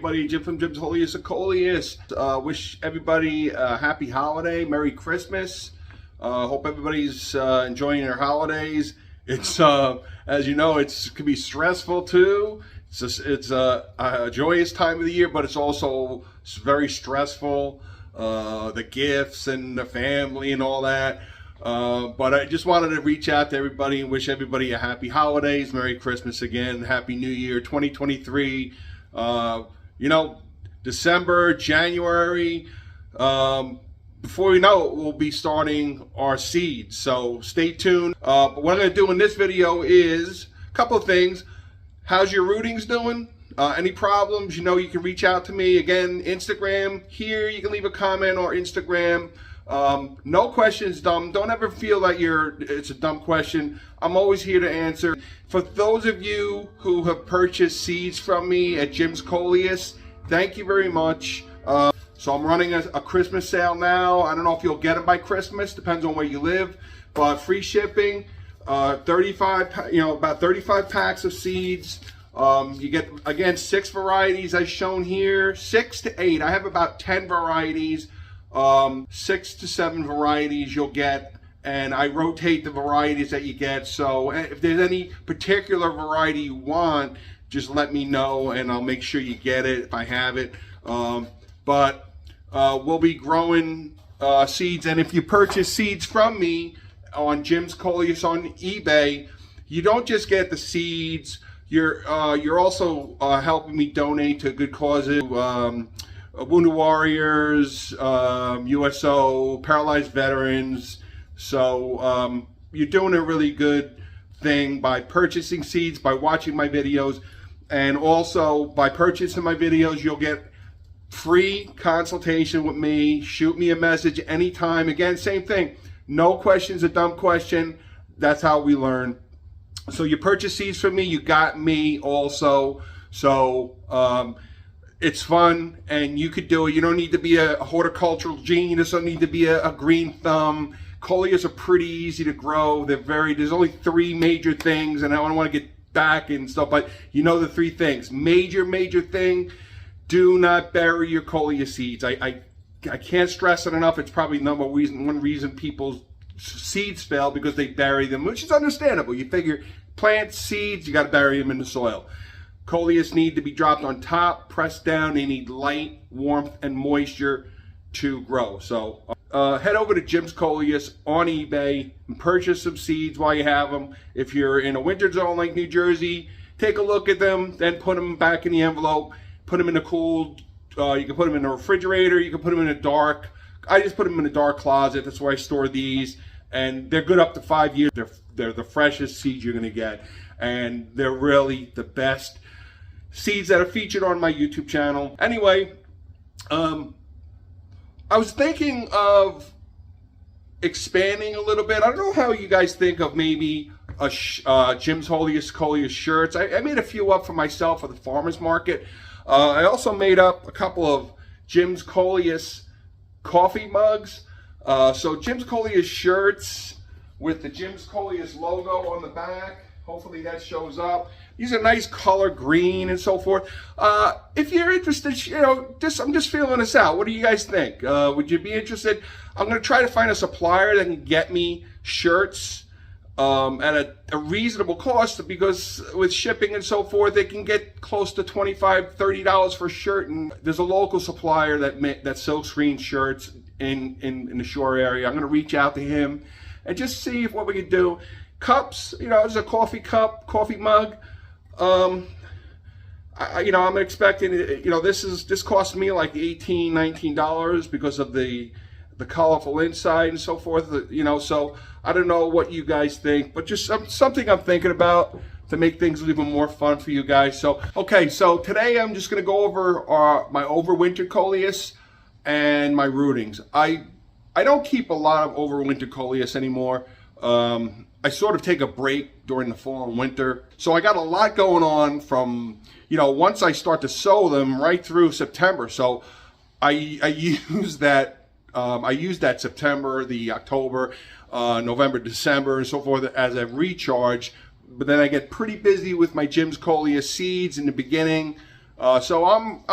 everybody. Jim from Jim's Coleus of Coleus. Wish everybody a happy holiday, Merry Christmas. Hope everybody's enjoying their holidays. It's as you know, it can be stressful too. It's a joyous time of the year, but it's also very stressful. The gifts and the family and all that. But I just wanted to reach out to everybody and wish everybody a happy holidays, Merry Christmas again, Happy New Year 2023. You know, December, January, before we know it, we'll be starting our seeds. So stay tuned. But what I'm going to do in this video is a couple of things. How's your rootings doing? Any problems, you know, you can reach out to me. Again, Instagram, here you can leave a comment, or Instagram. No question's dumb. Don't ever feel that it's a dumb question. I'm always here to answer. For those of you who have purchased seeds from me at Jim's Coleus, thank you very much. So I'm running a Christmas sale now. I don't know if you'll get it by Christmas, depends on where you live, but free shipping, about 35 packs of seeds. You get, again, 6 varieties as shown here, 6 to 8. I have about 10 varieties. 6 to 7 varieties you'll get, and I rotate the varieties that you get. So if there's any particular variety you want, just let me know and I'll make sure you get it if I have it. But we'll be growing seeds, and if you purchase seeds from me on Jim's Coleus on eBay, you don't just get the seeds. You're also helping me donate to good causes. Wounded Warriors, USO, Paralyzed Veterans. So you're doing a really good thing by purchasing seeds, by watching my videos, and also by purchasing my videos, you'll get free consultation with me. Shoot me a message anytime. Again, same thing. No question's a dumb question. That's how we learn. So you purchase seeds from me, you got me also. So it's fun, and you could do it. You don't need to be a horticultural genius. Don't need to be a green thumb. Coleus are pretty easy to grow. There's only 3 major things, and I don't want to get back and stuff, but you know the 3 things. Major thing, do not bury your Coleus seeds. I can't stress it enough. It's probably one reason people's seeds fail, because they bury them, which is understandable. You figure plant seeds, you got to bury them in the soil. Coleus need to be dropped on top, pressed down. They need light, warmth, and moisture to grow. So head over to Jim's Coleus on eBay and purchase some seeds while you have them. If you're in a winter zone like New Jersey, take a look at them, then put them back in the envelope. Put them in a cool, you can put them in a refrigerator, you can put them in a dark. I just put them in a dark closet. That's where I store these. And they're good up to 5 years. They're the freshest seeds you're going to get. And they're really the best seeds that are featured on my YouTube channel. Anyway, I was thinking of expanding a little bit. I don't know how you guys think of maybe a Jim's Coleus shirts. I made a few up for myself for the farmer's market. I also made up a couple of Jim's Coleus coffee mugs. So Jim's Coleus shirts with the Jim's Coleus logo on the back. Hopefully that shows up. These are nice color green and so forth. If you're interested, you know, I'm just feeling this out. What do you guys think? Would you be interested? I'm going to try to find a supplier that can get me shirts at a reasonable cost, because with shipping and so forth, they can get close to $25, $30 for a shirt. And there's a local supplier that silkscreen shirts in the shore area. I'm going to reach out to him and just see what we can do. Cups, you know, there's a coffee cup, coffee mug. I'm expecting, you know, this cost me like $18, $19 because of the colorful inside and so forth, you know. So I don't know what you guys think, but just something I'm thinking about to make things even more fun for you guys. So, okay, so today I'm just going to go over my overwintered Coleus and my rootings. I don't keep a lot of overwintered Coleus anymore. I sort of take a break during the fall and winter. So I got a lot going on from, you know, once I start to sow them right through September. So I use that September, the October, November, December, and so forth as a recharge. But then I get pretty busy with my Jim's Coleus seeds in the beginning. So I'm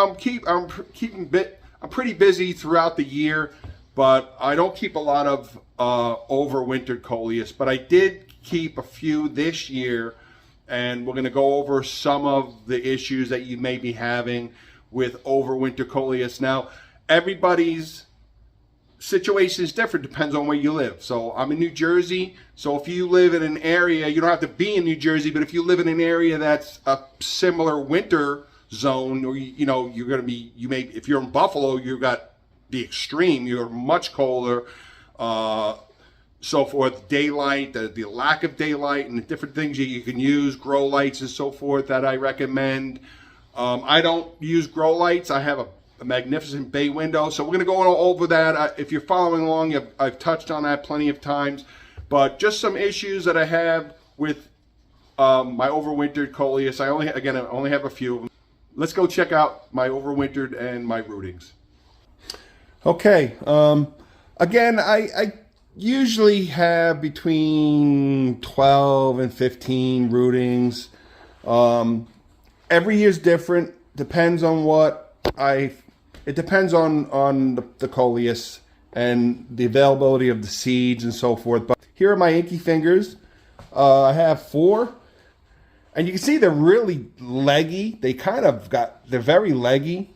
pretty busy throughout the year, but I don't keep a lot of overwintered Coleus. But I did keep a few this year, and we're going to go over some of the issues that you may be having with overwinter Coleus. Now, everybody's situation is different, depends on where you live. So I'm in New Jersey, so if you live in an area, you don't have to be in New Jersey, but if you live in an area that's a similar winter zone, or you're going to be, if you're in Buffalo, you've got the extreme, you're much colder, so forth, daylight, the lack of daylight, and the different things that you can use, grow lights and so forth that I recommend. I don't use grow lights. I have a magnificent bay window, so we're going to go over that. If you're following along, I've touched on that plenty of times, but just some issues that I have with my overwintered Coleus. I only have a few of them. Let's go check out my overwintered and my rootings. Okay, again, I usually have between 12 and 15 rootings. Every year's different, depends on it depends on the Coleus and the availability of the seeds and so forth. But here are my inky fingers. I have 4. And you can see they're really leggy. They're very leggy.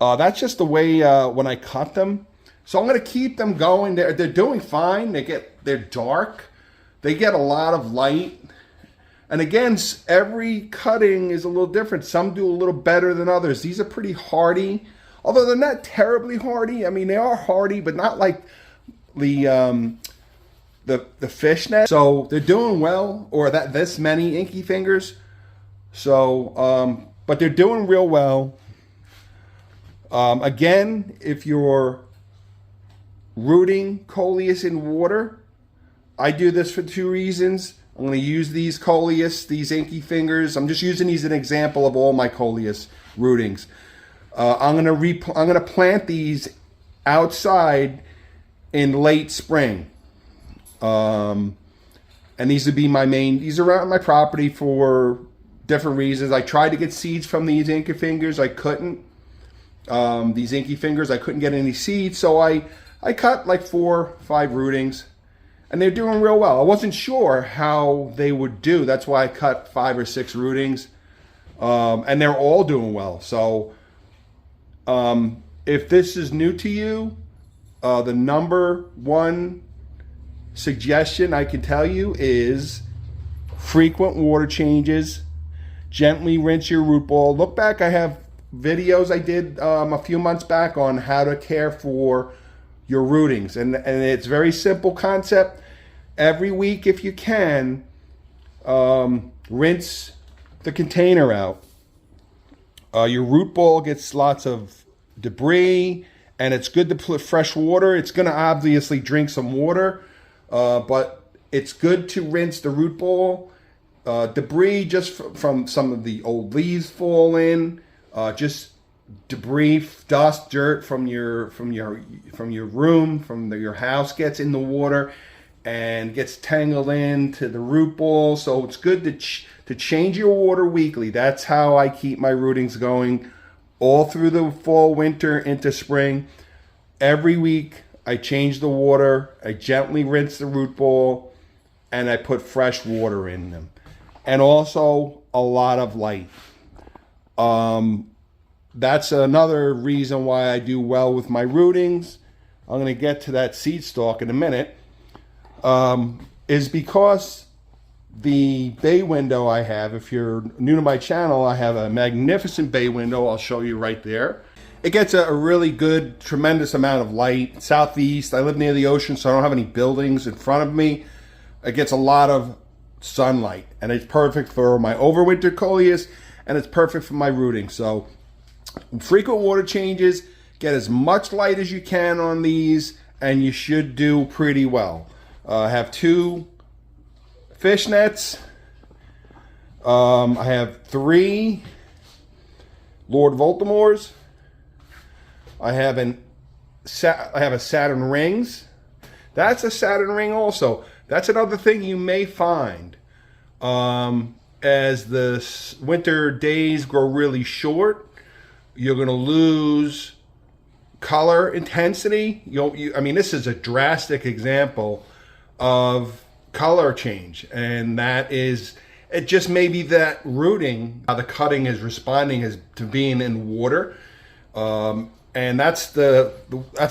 That's just the way when I cut them. So I'm going to keep them going. They're doing fine. They're dark. They get a lot of light. And again, every cutting is a little different. Some do a little better than others. These are pretty hardy. Although they're not terribly hardy. I mean, they are hardy, but not like the fishnet. So they're doing well, or this many inky fingers. So, but they're doing real well. Again, if you're rooting Coleus in water, I do this for 2 reasons. I'm going to use these Coleus, these inky fingers. I'm just using these as an example of all my Coleus rootings. I'm going to plant these outside in late spring. And these would be these are on my property for different reasons. I tried to get seeds from these inky fingers. I couldn't. These inky fingers, I couldn't get any seeds. So I cut like 4 or 5 rootings. And they're doing real well. I wasn't sure how they would do. That's why I cut 5 or 6 rootings. And they're all doing well. So if this is new to you, the number 1 suggestion I can tell you is frequent water changes. Gently rinse your root ball. Look back, I have videos I did a few months back on how to care for your rootings, and it's very simple concept. Every week, if you can, rinse the container out. Your root ball gets lots of debris, and it's good to put fresh water. It's going to obviously drink some water, but it's good to rinse the root ball. Debris just from some of the old leaves fall in, just debris, dust, dirt from your room, your house gets in the water and gets tangled into the root ball. So it's good to change your water weekly. That's how I keep my rootings going all through the fall, winter, into spring. Every week I change the water, I gently rinse the root ball, and I put fresh water in them. And also a lot of light. That's another reason why I do well with my rootings. I'm going to get to that seed stalk in a minute. Is because the bay window I have, if you're new to my channel, I have a magnificent bay window. I'll show you right there. It gets a really good, tremendous amount of light. Southeast, I live near the ocean, so I don't have any buildings in front of me. It gets a lot of sunlight, and it's perfect for my overwintered Coleus, and it's perfect for my rooting. So frequent water changes, get as much light as you can on these, and you should do pretty well. I have 2 fishnets. I have 3 Lord Voldemorts. I have a Saturn rings. That's a Saturn ring also. That's another thing you may find. as the winter days grow really short, you're going to lose color intensity. I mean, this is a drastic example of color change, and that is, it just may be that rooting, how the cutting is responding is to being in water, and that's the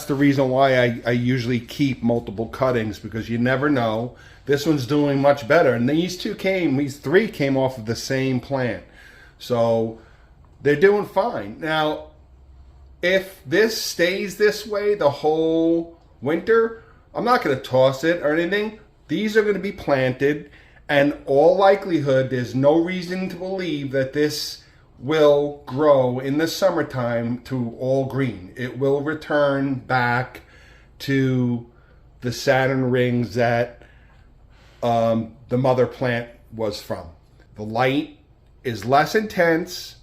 reason why I usually keep multiple cuttings, because you never know. This one's doing much better, and these three came off of the same plant, so they're doing fine. Now, if this stays this way the whole winter, I'm not going to toss it or anything. These are going to be planted, and all likelihood, there's no reason to believe that this will grow in the summertime to all green. It will return back to the Saturn rings that the mother plant was from. The light is less intense,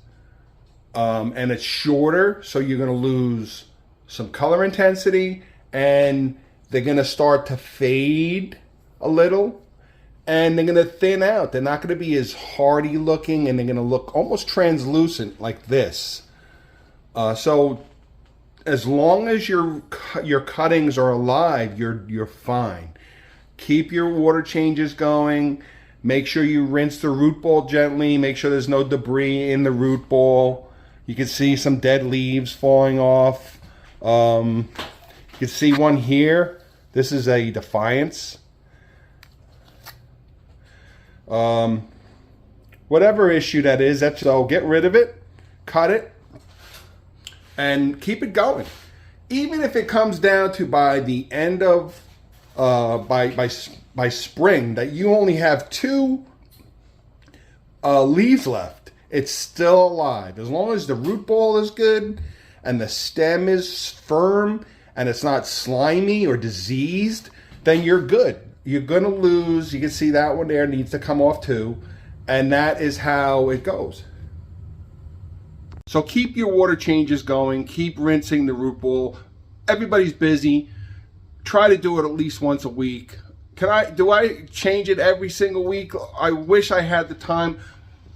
and it's shorter, so you're going to lose some color intensity, and they're going to start to fade a little, and they're going to thin out. They're not going to be as hardy looking, and they're going to look almost translucent like this. So as long as your cuttings are alive, you're fine. Keep your water changes going. Make sure you rinse the root ball gently. Make sure there's no debris in the root ball. You can see some dead leaves falling off. You can see one here. This is a Defiance. Whatever issue that is, so get rid of it, cut it, and keep it going. Even if it comes down to by the end of by spring that you only have 2 leaves left, it's still alive. As long as the root ball is good and the stem is firm and it's not slimy or diseased, then you're good. You're going to lose. You can see that one there needs to come off too. And that is how it goes. So keep your water changes going. Keep rinsing the root ball. Everybody's busy. Try to do it at least once a week. Do I change it every single week? I wish I had the time,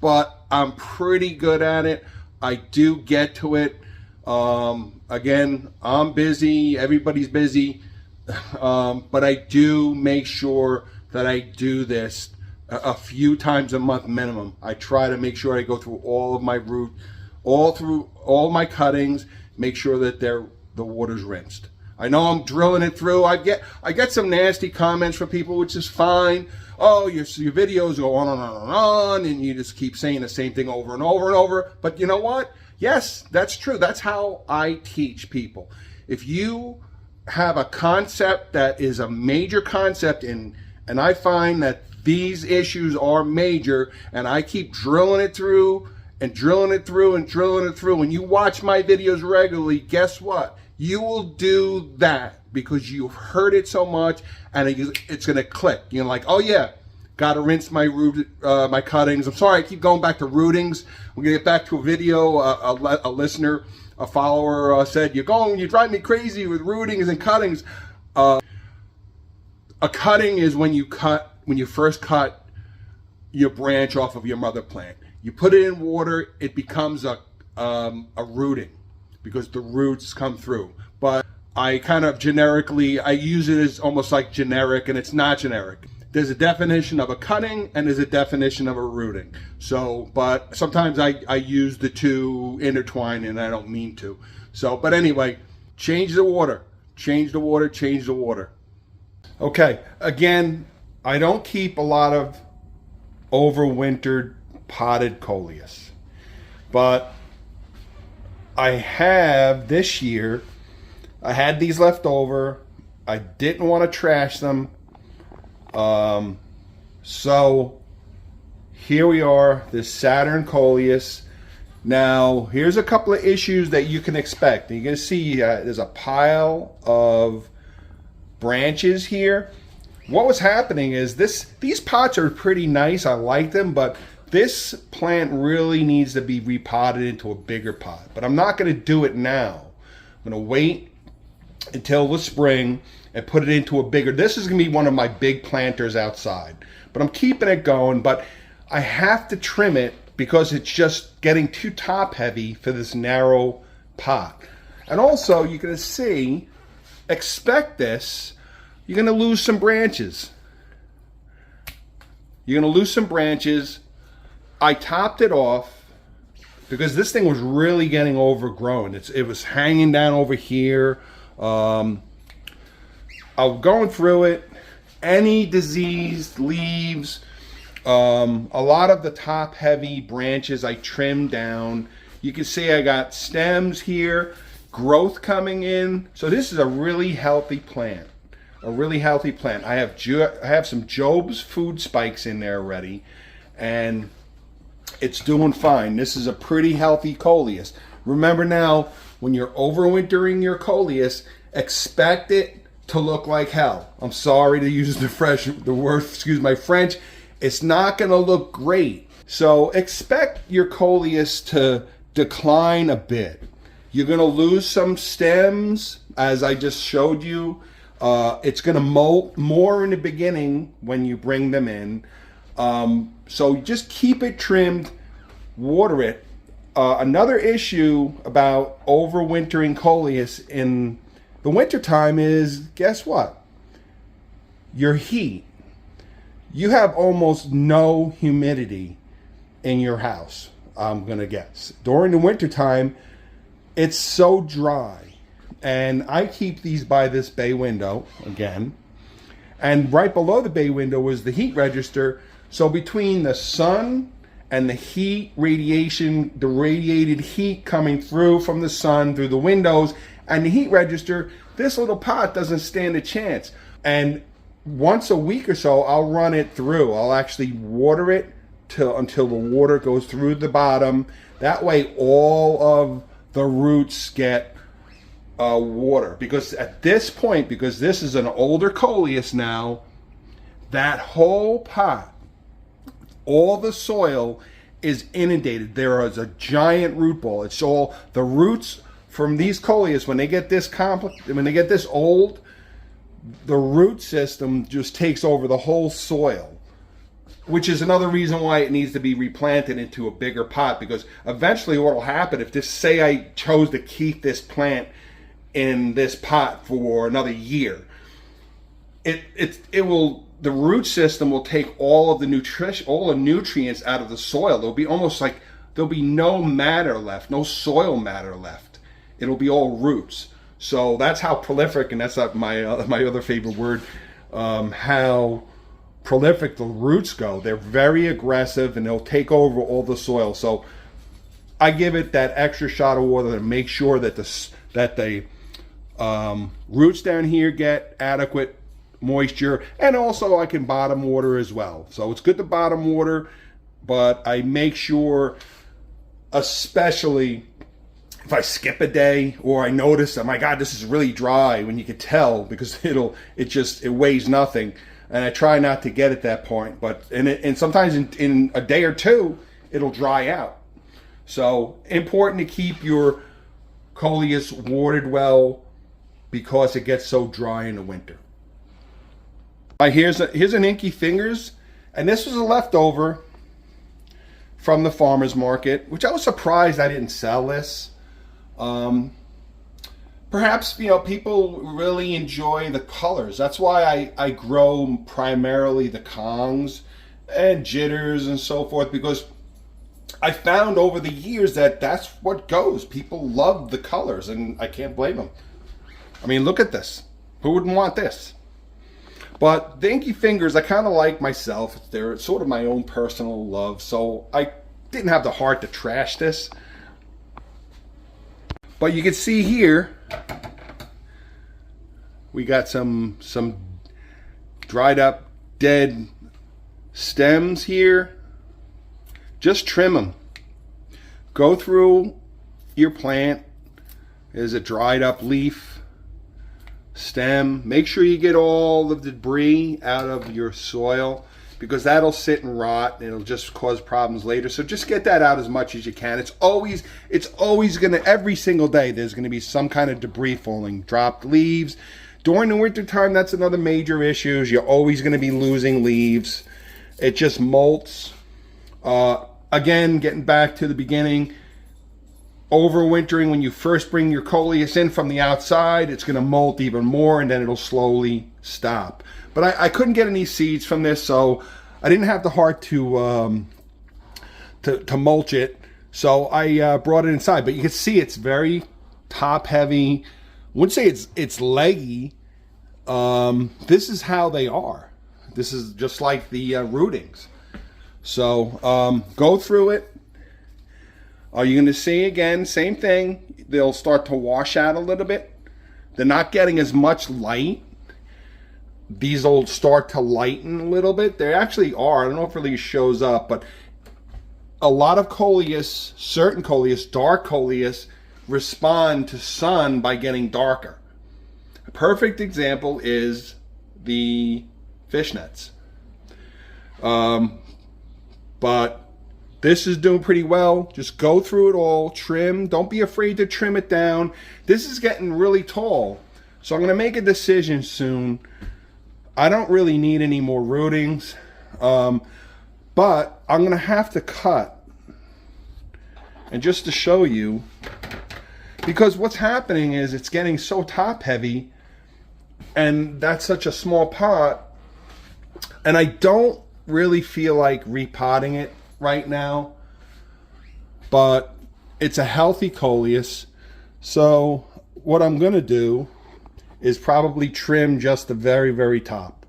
but I'm pretty good at it. I do get to it. Again, I'm busy. Everybody's busy. But I do make sure that I do this a few times a month minimum. I try to make sure I go through all of my root, through all my cuttings, make sure that the water's rinsed. I know I'm drilling it through. I get some nasty comments from people, which is fine. Oh, your videos go on and on and on, and you just keep saying the same thing over and over and over. But you know what? Yes, that's true. That's how I teach people. If you have a concept that is a major concept, and I find that these issues are major, and I keep drilling it through and drilling it through and drilling it through, and you watch my videos regularly, guess what? You will do that because you've heard it so much, and it's going to click. You're like, oh yeah, got to rinse my my cuttings. I'm sorry, I keep going back to rootings. We're going to get back to a video. A listener, a follower said, you drive me crazy with rootings and cuttings. A cutting is when you first cut your branch off of your mother plant. You put it in water, it becomes a rooting, because the roots come through. But I kind of generically, I use it as almost like generic, and it's not generic. There's a definition of a cutting and there's a definition of a rooting. So, but sometimes I use the two intertwined, and I don't mean to. So, but anyway, change the water, change the water, change the water. Okay, again, I don't keep a lot of overwintered potted Coleus, but I have this year, I had these left over. I didn't want to trash them. So here we are, this Saturn Coleus. Now, here's a couple of issues that you can expect. You're going to see there's a pile of branches here. What was happening is these pots are pretty nice. I like them, but this plant really needs to be repotted into a bigger pot. But I'm not going to do it now. I'm going to wait until the spring and put it into a bigger. This is going to be one of my big planters outside. But I'm keeping it going. But I have to trim it because it's just getting too top heavy for this narrow pot. And also, you're going to see, expect this, you're going to lose some branches. You're going to lose some branches. I topped it off because this thing was really getting overgrown. It was hanging down over here. I was going through it. Any diseased leaves, a lot of the top heavy branches I trimmed down. You can see I got stems here, growth coming in. So this is a really healthy plant. A really healthy plant. I have some Job's food spikes in there already, and it's doing fine. This is a pretty healthy Coleus. Remember now, when you're overwintering your Coleus, expect it to look like hell. I'm sorry to use the word, excuse my French. It's not going to look great. So expect your Coleus to decline a bit. You're going to lose some stems, as I just showed you. It's going to molt more in the beginning when you bring them in. So just keep it trimmed, water it. Another issue about overwintering Coleus in the wintertime is, guess what? Your heat. You have almost no humidity in your house, I'm going to guess. During the wintertime, it's so dry. And I keep these by this bay window again. And right below the bay window is the heat register. So between the sun and the heat radiation, the radiated heat coming through from the sun through the windows and the heat register, this little pot doesn't stand a chance. And once a week or so, I'll run it through. I'll actually water it until the water goes through the bottom. That way all of the roots get water, because at this point, because this is an older Coleus now, that whole pot, all the soil is inundated. There is a giant root ball. It's all the roots from these Coleus. When they get this when they get this old, the root system just takes over the whole soil, which is another reason why it needs to be replanted into a bigger pot. Because eventually, what will happen if this, say, I chose to keep this plant in this pot for another year, the root system will take all of the nutrients out of the soil. There'll be almost like there'll be no matter left, no soil matter left. It'll be all roots. So that's how prolific, and that's my other favorite word, how prolific the roots go. They're very aggressive, and they'll take over all the soil. So I give it that extra shot of water to make sure that the roots down here get adequate moisture, and also I can bottom water as well. So it's good to bottom water, but I make sure, especially if I skip a day or I notice, oh my God, this is really dry, when you can tell, because it weighs nothing, and I try not to get at that point. But and sometimes in a day or two it'll dry out. So important to keep your Coleus watered well, because it gets so dry in the winter. Here's an Inky Fingers, and this was a leftover from the farmer's market, which I was surprised I didn't sell this. Perhaps, people really enjoy the colors. That's why I grow primarily the Kongs and Jitters and so forth, because I found over the years that that's what goes. People love the colors, and I can't blame them. I mean, look at this. Who wouldn't want this? But the Inky Fingers, I kind of like myself. They're sort of my own personal love, so I didn't have the heart to trash this. But you can see here, we got some dried up, dead stems here. Just trim them. Go through your plant. There's a dried up leaf, stem. Make sure you get all the debris out of your soil, because that'll sit and rot, and it'll just cause problems later. So just get that out as much as you can. It's always gonna, every single day there's gonna be some kind of debris falling, dropped leaves. During the winter time, that's another major issue. You're always gonna be losing leaves. It just molts. Again, getting back to the beginning, overwintering, when you first bring your Coleus in from the outside, it's going to molt even more, and then it'll slowly stop. But I couldn't get any seeds from this, so I didn't have the heart to mulch it. So I brought it inside. But you can see it's very top heavy. I wouldn't say it's leggy. This is how they are. This is just like the rootings. So go through it. Are you going to see again, same thing. They'll start to wash out a little bit. They're not getting as much light. These will start to lighten a little bit. They actually are. I don't know if it really shows up, but a lot of Coleus, certain Coleus, dark Coleus, respond to sun by getting darker. A perfect example is the fishnets. But this is doing pretty well. Just go through it all, trim. Don't be afraid to trim it down. This is getting really tall, so I'm going to make a decision soon. I don't really need any more rootings, but I'm going to have to cut. And just to show you, because what's happening is it's getting so top heavy, and that's such a small pot, and I don't really feel like repotting it right now, but it's a healthy Coleus. So what I'm going to do is probably trim just the very, very top.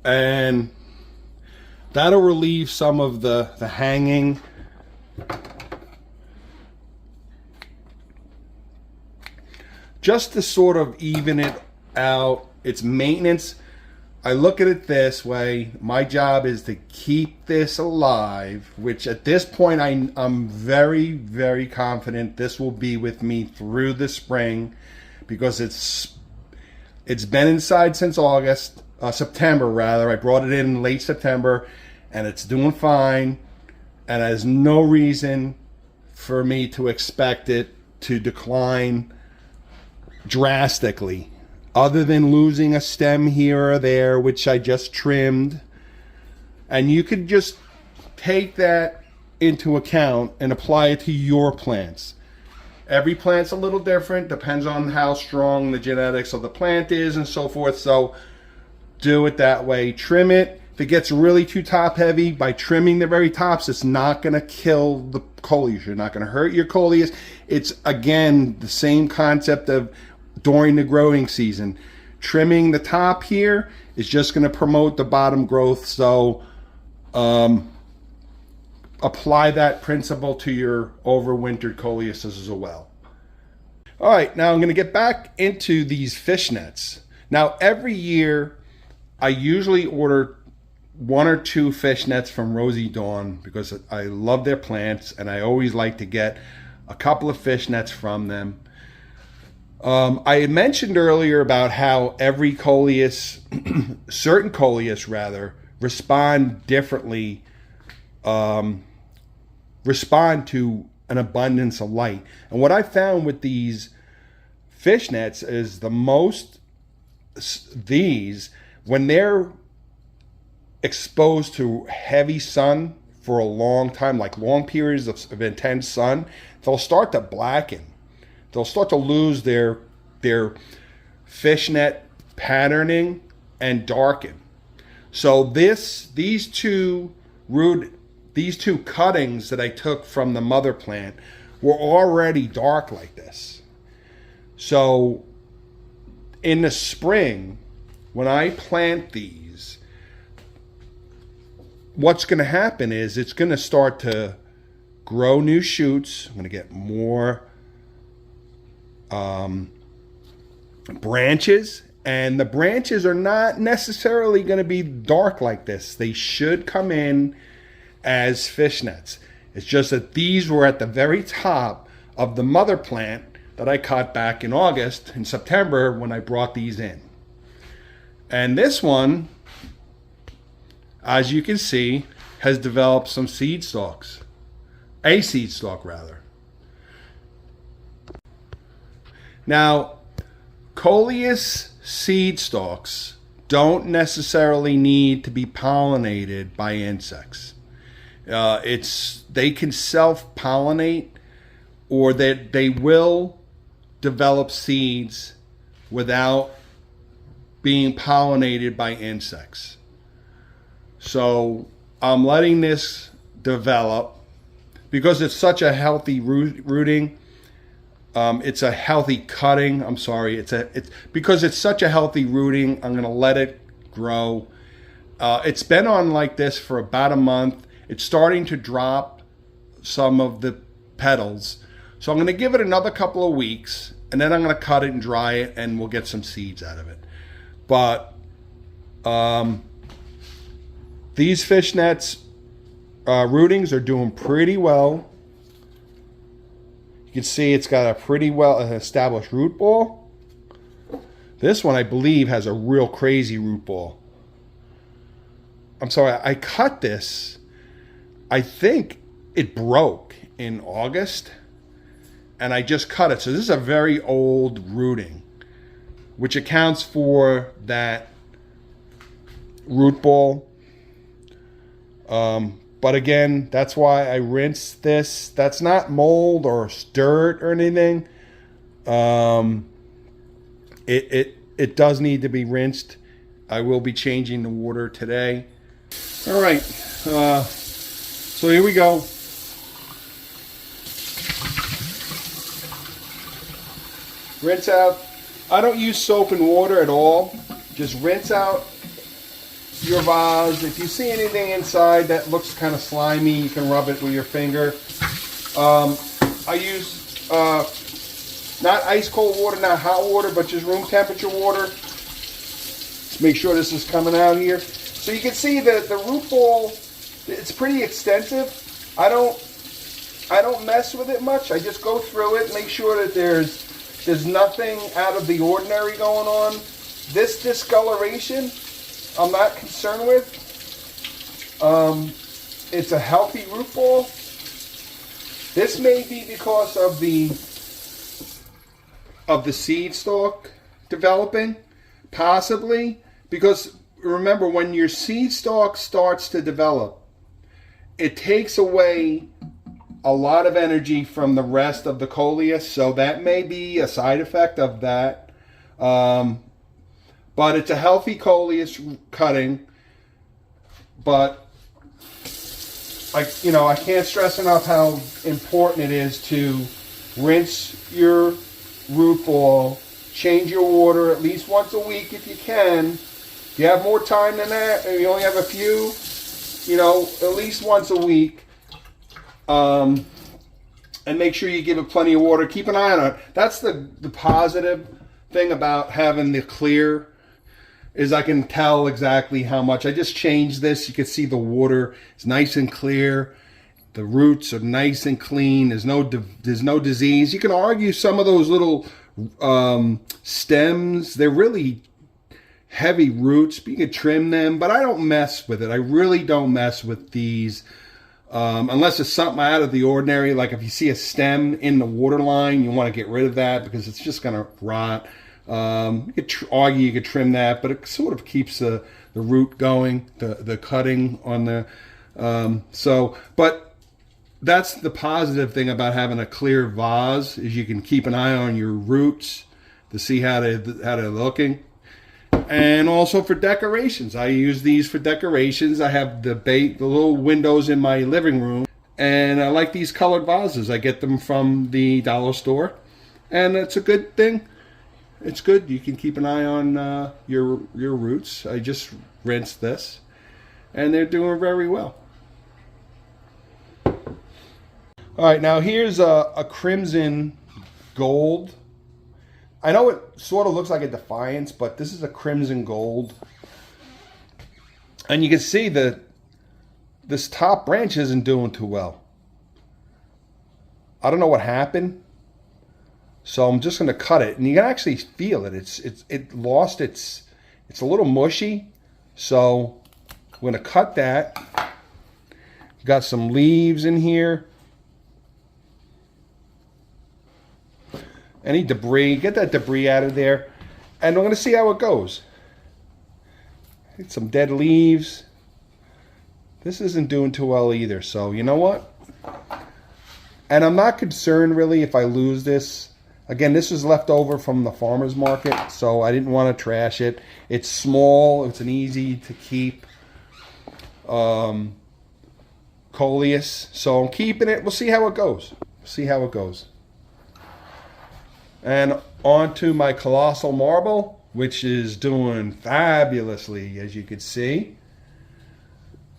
And that'll relieve some of the hanging. Just to sort of even it out. It's maintenance. I look at it this way. My job is to keep this alive, which at this point I'm very, very confident this will be with me through the spring, because it's been inside since September rather. I brought it in late September, and it's doing fine, and there's no reason for me to expect it to decline drastically, other than losing a stem here or there, which I just trimmed. And you could just take that into account and apply it to your plants. Every plant's a little different, depends on how strong the genetics of the plant is and so forth. So do it that way. Trim it. If it gets really too top heavy, by trimming the very tops, it's not going to kill the Coleus. You're not going to hurt your Coleus. It's, again, the same concept of during the growing season. Trimming the top here is just going to promote the bottom growth. So apply that principle to your overwintered Coleus as well. All right, now I'm going to get back into these fishnets. Now, every year I usually order 1 or 2 fishnets from Rosy Dawn, because I love their plants, and I always like to get a couple of fishnets from them. I had mentioned earlier about how every Coleus, certain Coleus rather, respond differently, respond to an abundance of light. And what I found with these fishnets is when they're exposed to heavy sun for a long time, like long periods of intense sun, they'll start to blacken. They'll start to lose their fishnet patterning and darken. So these two cuttings that I took from the mother plant were already dark like this. So in the spring, when I plant these, what's going to happen is it's going to start to grow new shoots. I'm going to get more branches, and the branches are not necessarily going to be dark like this. They should come in as fishnets. It's just that these were at the very top of the mother plant that I cut back in August and September when I brought these in. And this one, as you can see, has developed some seed stalks. A seed stalk rather. Now, Coleus seed stalks don't necessarily need to be pollinated by insects. They can self-pollinate, or that they will develop seeds without being pollinated by insects. So I'm letting this develop because it's such a healthy rooting. It's a healthy cutting. I'm sorry. It's because it's such a healthy rooting. I'm going to let it grow. It's been on like this for about a month. It's starting to drop some of the petals. So I'm going to give it another couple of weeks, and then I'm going to cut it and dry it, and we'll get some seeds out of it. But these fishnets rootings are doing pretty well. You can see it's got a pretty well established root ball. This one, I believe, has a real crazy root ball. I'm sorry, I cut this. I think it broke in August, and I just cut it. So this is a very old rooting, which accounts for that root ball. But again, that's why I rinse this. That's not mold or dirt or anything. It does need to be rinsed. I will be changing the water today. All right. So here we go. Rinse out. I don't use soap and water at all. Just rinse out your vase. If you see anything inside that looks kind of slimy, you can rub it with your finger. I use not ice cold water, not hot water, but just room temperature water. Let's make sure this is coming out here. So you can see that the root ball, it's pretty extensive. I don't mess with it much. I just go through it, make sure that there's nothing out of the ordinary going on. This discoloration, I'm not concerned with. It's a healthy root ball. This may be because of the seed stalk developing, possibly, because remember, when your seed stalk starts to develop, it takes away a lot of energy from the rest of the Coleus, so that may be a side effect of that. But it's a healthy Coleus cutting. But I can't stress enough how important it is to rinse your root ball, change your water at least once a week if you can. If you have more time than that, and you only have a few, at least once a week. And make sure you give it plenty of water. Keep an eye on it. That's the positive thing about having the clear, is I can tell exactly how much. I just changed this. You can see the water is nice and clear. The roots are nice and clean. There's no disease. You can argue some of those little stems, they're really heavy roots, but you can trim them, but I don't mess with it. I really don't mess with these unless it's something out of the ordinary. Like if you see a stem in the water line, you want to get rid of that because it's just going to rot. You could argue you could trim that, but it sort of keeps the root going, the cutting on the but that's the positive thing about having a clear vase, is you can keep an eye on your roots to see how they're looking. And also for decorations, I use these for decorations. I have the little windows in my living room, and I like these colored vases. I get them from the dollar store, and it's a good thing. It's good. You can keep an eye on your roots. I just rinsed this, and they're doing very well. All right, now here's a crimson gold. I know it sort of looks like a Defiance, but this is a crimson gold. And you can see that this top branch isn't doing too well. I don't know what happened. So I'm just going to cut it, and you can actually feel it. It lost it's a little mushy. So I'm going to cut that. Got some leaves in here. Any debris, get that debris out of there. And I'm going to see how it goes. Get some dead leaves. This isn't doing too well either, so you know what? And I'm not concerned really if I lose this. Again, this is left over from the farmer's market, so I didn't want to trash it. It's small. It's an easy to keep Coleus. So I'm keeping it. We'll see how it goes. See how it goes. And on to my colossal marble, which is doing fabulously, as you can see.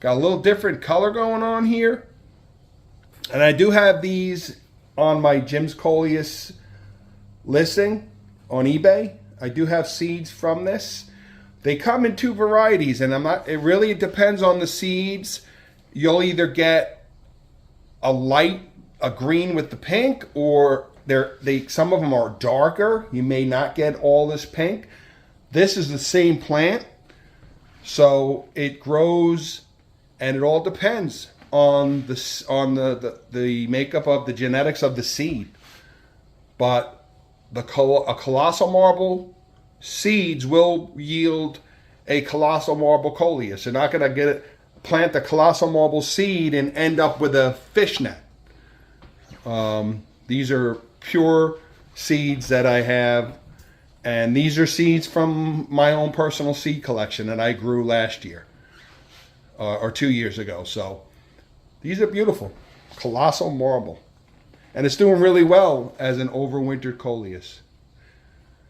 Got a little different color going on here. And I do have these on my Jim's Coleus listing on eBay. I do have seeds from this. They come in two varieties, and it really depends on the seeds. You'll either get a green with the pink, or some of them are darker. You may not get all this pink. This is the same plant, so it grows. And it all depends on the makeup of the genetics of the seed. But a colossal marble seeds will yield a colossal marble Coleus. You're not going to plant the colossal marble seed and end up with a fishnet. These are pure seeds that I have. And these are seeds from my own personal seed collection that I grew last year. Or 2 years ago. So these are beautiful. Colossal marble. And it's doing really well as an overwintered Coleus.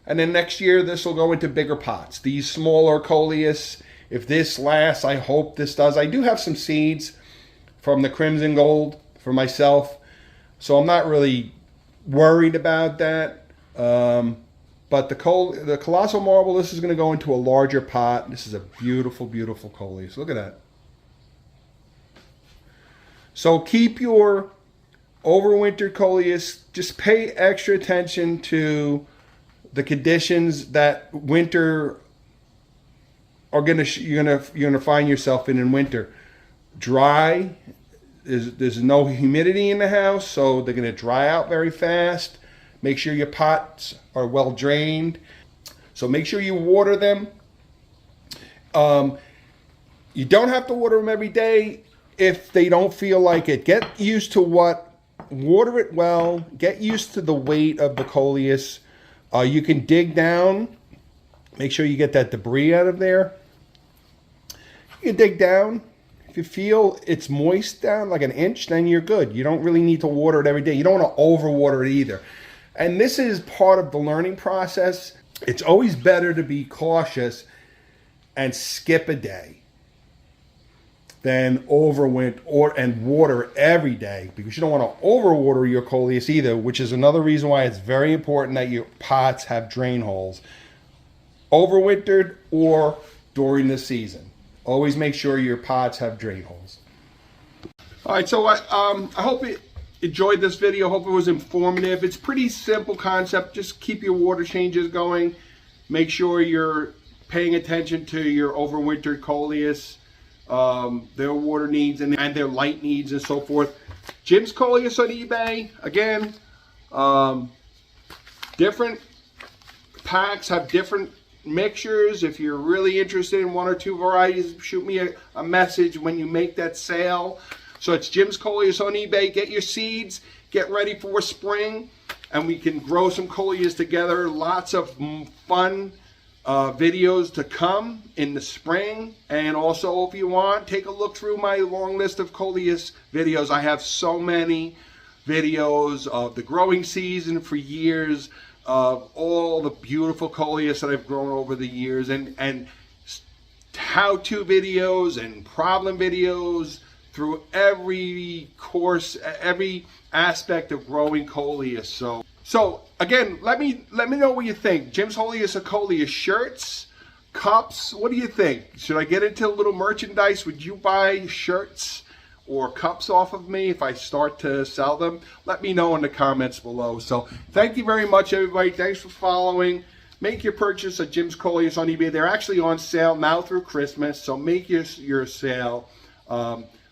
And then next year this will go into bigger pots. These smaller Coleus, if this lasts, I hope this does. I do have some seeds from the Crimson Gold for myself. So I'm not really worried about that. But the colossal marble, this is going to go into a larger pot. This is a beautiful, beautiful Coleus. Look at that. So keep your overwintered Coleus. Just pay extra attention to the conditions that winter you're gonna find yourself in winter. Dry. There's no humidity in the house, so they're gonna dry out very fast. Make sure your pots are well drained. So make sure you water them. You don't have to water them every day if they don't feel like it. Get used to water it well. Get used to the weight of the Coleus. You can dig down. Make sure you get that debris out of there. You can dig down. If you feel it's moist down like an inch, then you're good. You don't really need to water it every day. You don't want to overwater it either. And this is part of the learning process. It's always better to be cautious and skip a day than overwinter and water every day, because you don't want to overwater your Coleus either, which is another reason why it's very important that your pots have drain holes. Overwintered or during the season. Always make sure your pots have drain holes. All right, so I hope you enjoyed this video. Hope it was informative. It's pretty simple concept. Just keep your water changes going. Make sure you're paying attention to your overwintered Coleus, their water needs and their light needs and so forth. Jim's Coleus on eBay. Again, different packs have different mixtures. If you're really interested in one or two varieties, shoot me a message when you make that sale. So it's Jim's Coleus on eBay. Get your seeds, get ready for spring, and we can grow some Coleus together. Lots of fun videos to come in the spring. And also, if you want, take a look through my long list of Coleus videos. I have so many videos of the growing season for years, of all the beautiful Coleus that I've grown over the years, and how-to videos and problem videos through every course, every aspect of growing Coleus. So again, let me know what you think. Jim's Coleus or Coleus shirts, cups. What do you think? Should I get into a little merchandise? Would you buy shirts or cups off of me if I start to sell them? Let me know in the comments below. So thank you very much, everybody. Thanks for following. Make your purchase at Jim's Coleus on eBay. They're actually on sale now through Christmas, so make your sale.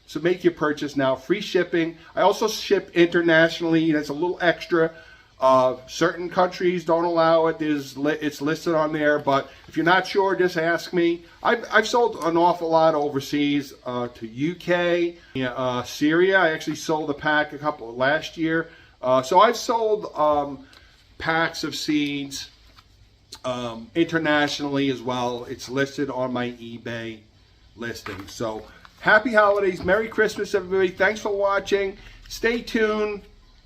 So make your purchase now. Free shipping. I also ship internationally. That's a little extra. Certain countries don't allow it. It's listed on there, but if you're not sure, just ask me. I've sold an awful lot overseas to UK, Syria. I actually sold a pack a couple last year. So I've sold packs of seeds internationally as well. It's listed on my eBay listing. So happy holidays, Merry Christmas, everybody. Thanks for watching. Stay tuned.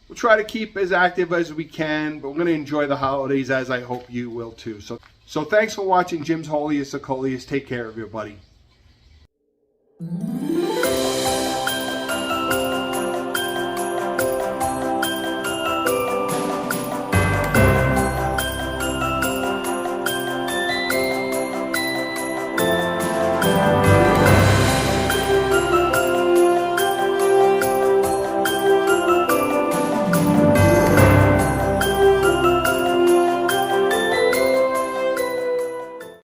We'll try to keep as active as we can, but we're going to enjoy the holidays, as I hope you will too. So thanks for watching Jim's Holiest of Coleus. Take care, everybody.